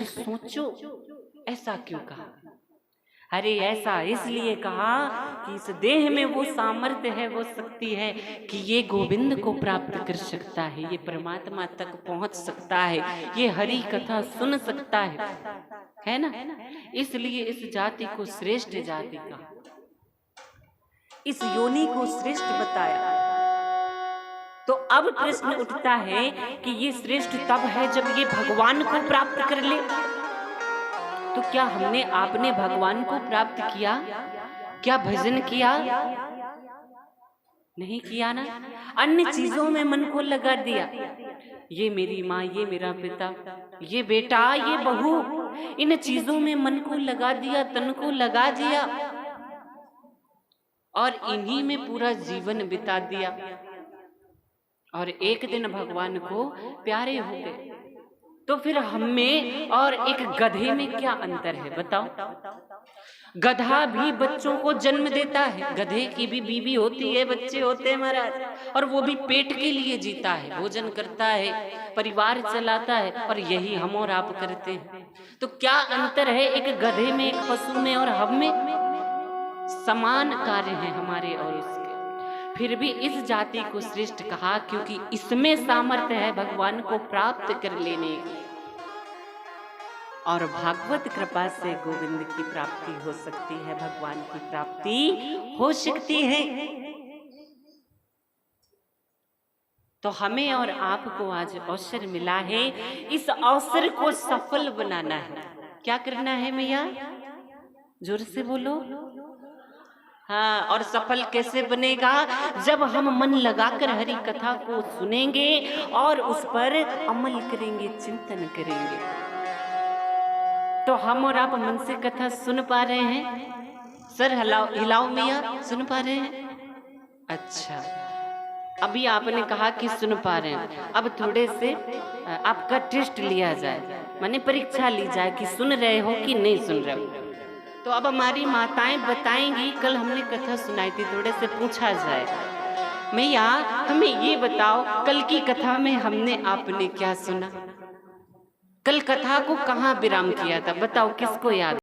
फिर सोचो ऐसा क्यों कहा? अरे ऐसा इसलिए कहा कि इस देह में वो सामर्थ्य है, वो शक्ति है कि ये गोविंद को प्राप्त कर सकता है, ये परमात्मा तक पहुंच सकता है, ये हरि कथा सुन सकता है ना? इसलिए इस जाति को श्रेष्ठ जाति कहा, इस योनि को श्रेष्ठ बताया। तो अब प्रश्न उठता है कि ये श्रेष्ठ तब है जब ये भगवान को प्राप्त कर ले। तो क्या हमने आपने भगवान को प्राप्त किया? क्या भजन किया? नहीं किया ना। अन्य चीजों में मन को लगा दिया, ये मेरी माँ, ये मेरा पिता, ये बेटा, ये बहू, इन चीजों में मन को लगा दिया, तन को लगा दिया और इन्हीं में पूरा जीवन बिता दिया और एक दिन भगवान को प्यारे हो गए। तो फिर हम में और एक गधे में क्या अंतर है बताओ? गधा भी बच्चों को जन्म देता है, गधे की भी बीवी होती है, बच्चे होते हैं महाराज, और वो भी पेट के लिए जीता है, भोजन करता है, परिवार चलाता है, और यही हम और आप करते हैं। तो क्या अंतर है एक गधे में, एक पशु में और हम में? समान कार्य है हमारे और उसके। फिर भी इस जाति को श्रेष्ठ कहा क्योंकि इसमें सामर्थ्य है भगवान को प्राप्त कर लेने की, और भागवत कृपा से गोविंद की प्राप्ति हो सकती है, भगवान की प्राप्ति हो सकती है। तो हमें और आपको आज अवसर मिला है, इस अवसर को सफल बनाना है। क्या करना है भैया? जोर से बोलो। हाँ, और सफल कैसे बनेगा? जब हम मन लगाकर हरि कथा को सुनेंगे और उस पर अमल करेंगे, चिंतन करेंगे। तो हम और आप मन से कथा सुन पा रहे हैं? सर हिलाओ मिया, सुन पा रहे हैं? अच्छा, अभी आपने कहा कि सुन पा रहे हैं। अब थोड़े से आपका टेस्ट लिया जाए, माने परीक्षा ली जाए कि सुन रहे हो कि नहीं सुन रहे हो। तो अब हमारी माताएं बताएंगी, कल हमने कथा सुनाई थी, थोड़े से पूछा जाए, मैया हमें ये बताओ कल की कथा में हमने आपने क्या सुना? कल कथा को कहाँ विराम किया था? बताओ, किसको याद?